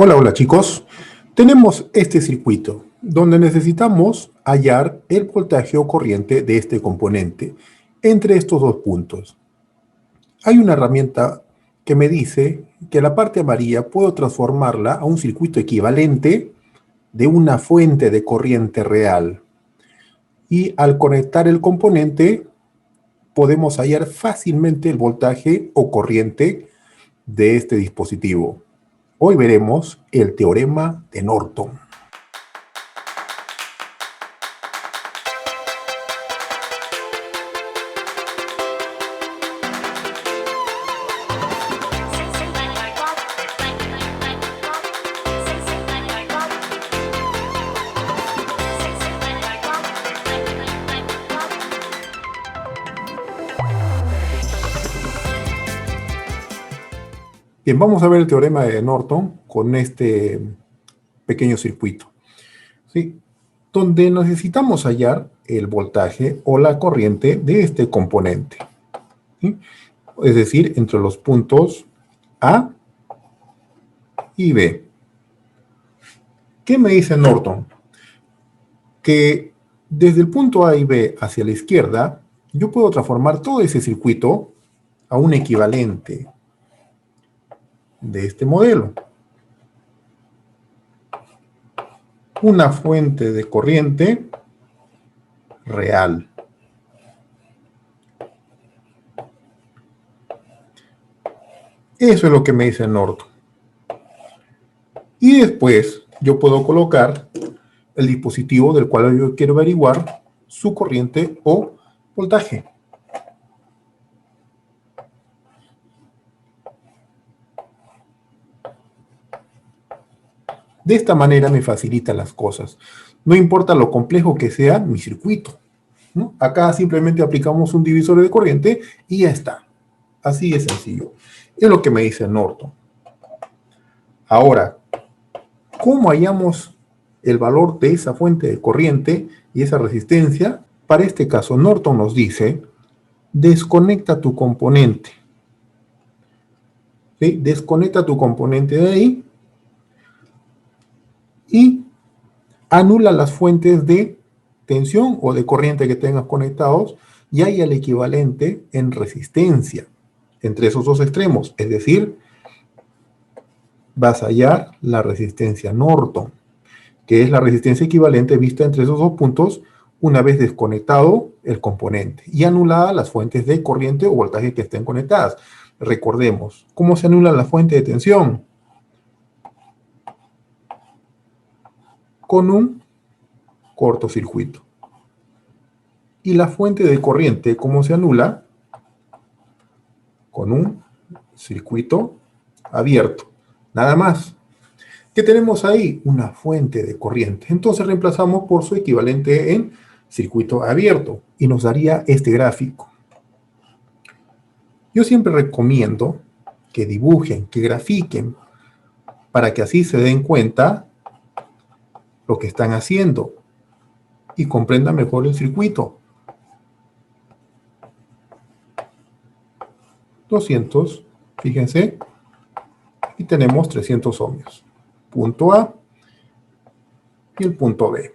Hola, hola chicos. Tenemos este circuito donde necesitamos hallar el voltaje o corriente de este componente entre estos dos puntos. Hay una herramienta que me dice que la parte amarilla puedo transformarla a un circuito equivalente de una fuente de corriente real. Y al conectar el componente podemos hallar fácilmente el voltaje o corriente de este dispositivo. Hoy veremos el teorema de Norton. Bien, vamos a ver el teorema de Norton con este pequeño circuito, ¿sí? Donde necesitamos hallar el voltaje o la corriente de este componente, ¿sí? Es decir, entre los puntos A y B. ¿Qué me dice Norton? Que desde el punto A y B hacia la izquierda, yo puedo transformar todo ese circuito a un equivalente de este modelo. Una fuente de corriente real. Eso es lo que me dice Norton. Y después yo puedo colocar el dispositivo del cual yo quiero averiguar su corriente o voltaje. De esta manera me facilita las cosas. No importa lo complejo que sea mi circuito, ¿no? Acá simplemente aplicamos un divisor de corriente y ya está. Así de sencillo. Es lo que me dice Norton. Ahora, ¿cómo hallamos el valor de esa fuente de corriente y esa resistencia? Para este caso, Norton nos dice, desconecta tu componente. ¿Sí? Desconecta tu componente de ahí y anula las fuentes de tensión o de corriente que tengas conectados y hay el equivalente en resistencia entre esos dos extremos. Es decir, vas a hallar la resistencia Norton, que es la resistencia equivalente vista entre esos dos puntos una vez desconectado el componente y anulada las fuentes de corriente o voltaje que estén conectadas. Recordemos, ¿cómo se anula la fuente de tensión? Con un cortocircuito. Y la fuente de corriente, ¿cómo se anula? Con un circuito abierto. Nada más. ¿Qué tenemos ahí? Una fuente de corriente. Entonces reemplazamos por su equivalente en circuito abierto y nos daría este gráfico. Yo siempre recomiendo que dibujen, que grafiquen, para que así se den cuenta lo que están haciendo y comprendan mejor el circuito. 200, fíjense, y tenemos 300 ohmios. Punto A y el punto B.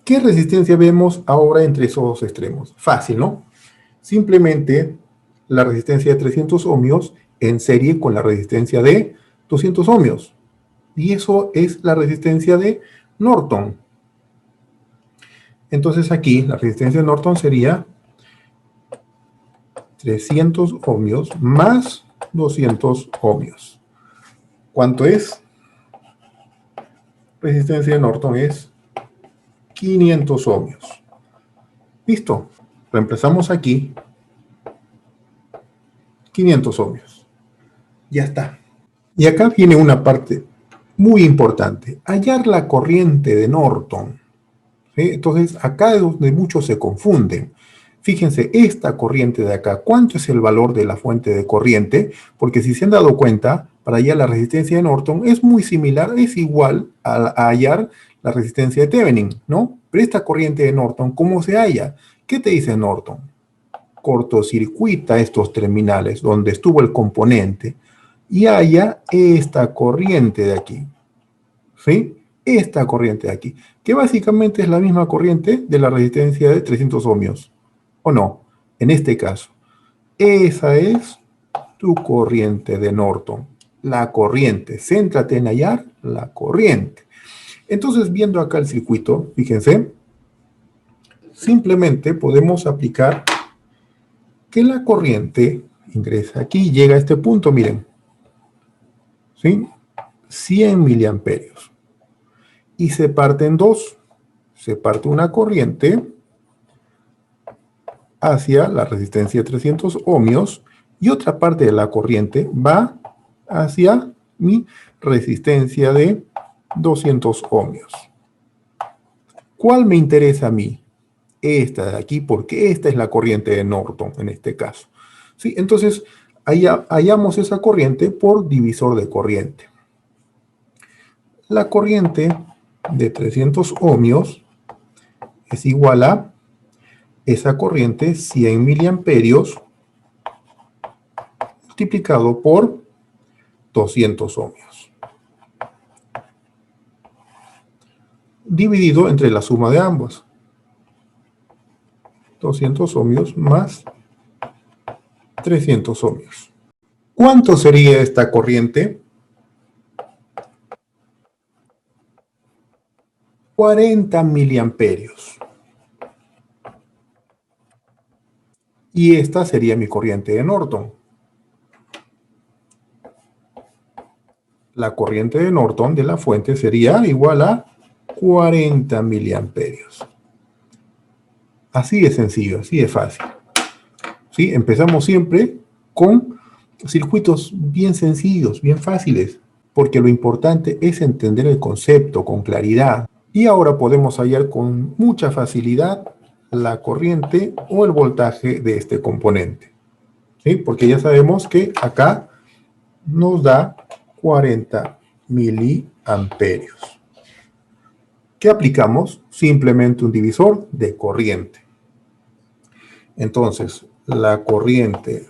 ¿Qué resistencia vemos ahora entre esos dos extremos? Fácil, ¿no? Simplemente la resistencia de 300 ohmios en serie con la resistencia de 200 ohmios. Y eso es la resistencia de Norton. Entonces aquí la resistencia de Norton sería 300 ohmios más 200 ohmios. ¿Cuánto es? Resistencia de Norton es 500 ohmios. Listo. Reemplazamos aquí 500 ohmios. Ya está. Y acá viene una parte muy importante. Hallar la corriente de Norton. ¿Sí? Entonces, acá es donde muchos se confunden. Fíjense, esta corriente de acá, ¿cuánto es el valor de la fuente de corriente? Porque si se han dado cuenta, para hallar la resistencia de Norton es muy similar, es igual a hallar la resistencia de Thevenin, ¿no? Pero esta corriente de Norton, ¿cómo se halla? ¿Qué te dice Norton? Cortocircuita estos terminales donde estuvo el componente y haya esta corriente de aquí, ¿sí? Esta corriente de aquí, que básicamente es la misma corriente de la resistencia de 300 ohmios, ¿o no? En este caso, esa es tu corriente de Norton. La corriente, céntrate en hallar la corriente. Entonces, viendo acá el circuito, fíjense, simplemente podemos aplicar que la corriente ingresa aquí, llega a este punto, miren, ¿sí? 100 miliamperios. Y se parte en dos. Se parte una corriente hacia la resistencia de 300 ohmios y otra parte de la corriente va hacia mi resistencia de 200 ohmios. ¿Cuál me interesa a mí? Esta de aquí, porque esta es la corriente de Norton en este caso. ¿Sí? Entonces, hallamos esa corriente por divisor de corriente. La corriente de 300 ohmios es igual a esa corriente 100 miliamperios multiplicado por 200 ohmios. Dividido entre la suma de ambos. 200 ohmios más 300 ohmios. ¿Cuánto sería esta corriente? 40 miliamperios. Y esta sería mi corriente de Norton. La corriente de Norton de la fuente sería igual a 40 miliamperios. Así de sencillo, así de fácil. ¿Sí? Empezamos siempre con circuitos bien sencillos, bien fáciles, porque lo importante es entender el concepto con claridad. Y ahora podemos hallar con mucha facilidad la corriente o el voltaje de este componente. ¿Sí? Porque ya sabemos que acá nos da 40 miliamperios. ¿Qué aplicamos? Simplemente un divisor de corriente. Entonces, la corriente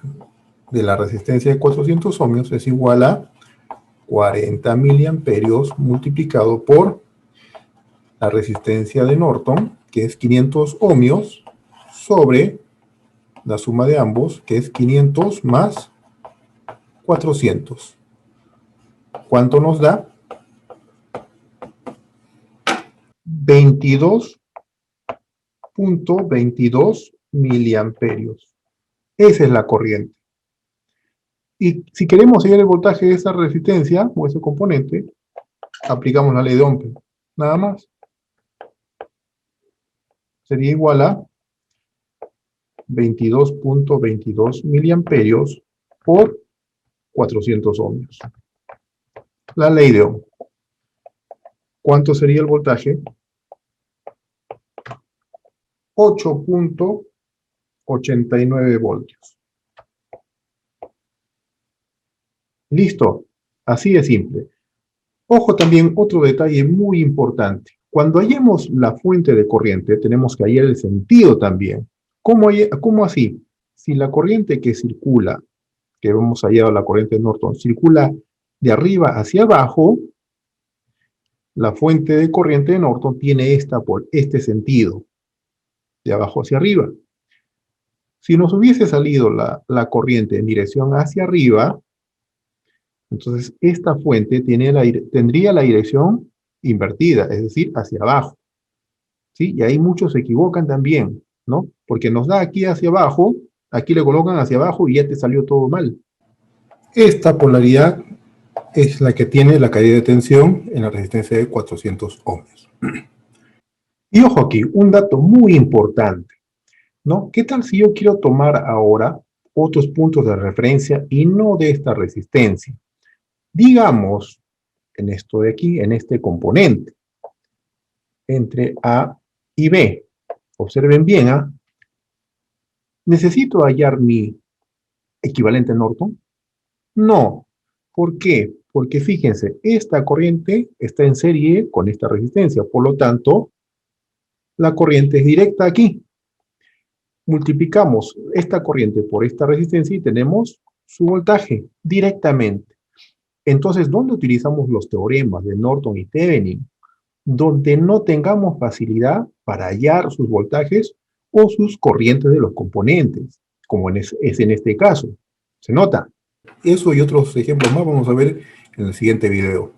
de la resistencia de 400 ohmios es igual a 40 miliamperios multiplicado por la resistencia de Norton, que es 500 ohmios, sobre la suma de ambos, que es 500 más 400. ¿Cuánto nos da? 22.22 miliamperios. Esa es la corriente. Y si queremos seguir el voltaje de esa resistencia o ese componente, aplicamos la ley de Ohm. Nada más. Sería igual a 22.22 miliamperios por 400 ohmios. La ley de Ohm. ¿Cuánto sería el voltaje? 8.89 voltios. Listo. Así de simple. Ojo también, otro detalle muy importante. Cuando hallemos la fuente de corriente, tenemos que hallar el sentido también. ¿Cómo así? Si la corriente que circula, que hemos hallado la corriente de Norton, circula de arriba hacia abajo, la fuente de corriente de Norton tiene este sentido, de abajo hacia arriba. Si nos hubiese salido la corriente en dirección hacia arriba, entonces esta fuente tendría la dirección invertida, es decir, hacia abajo. ¿Sí? Y ahí muchos se equivocan también, ¿no? Porque nos da aquí hacia abajo, aquí le colocan hacia abajo y ya te salió todo mal. Esta polaridad es la que tiene la caída de tensión en la resistencia de 400 ohmios. Y ojo aquí, un dato muy importante, ¿no? ¿Qué tal si yo quiero tomar ahora otros puntos de referencia y no de esta resistencia? Digamos, en esto de aquí, en este componente, entre A y B. Observen bien, ¿ah? ¿Necesito hallar mi equivalente Norton? No. ¿Por qué? Porque fíjense, esta corriente está en serie con esta resistencia, por lo tanto, la corriente es directa aquí. Multiplicamos esta corriente por esta resistencia y tenemos su voltaje directamente. Entonces, ¿dónde utilizamos los teoremas de Norton y Thevenin? Donde no tengamos facilidad para hallar sus voltajes o sus corrientes de los componentes, como es en este caso. ¿Se nota? Eso y otros ejemplos más vamos a ver en el siguiente video.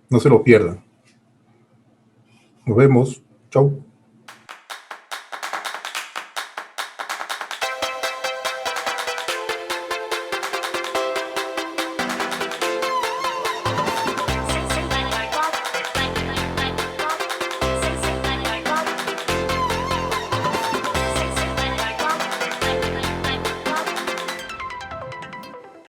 No se lo pierdan. Nos vemos. Chau.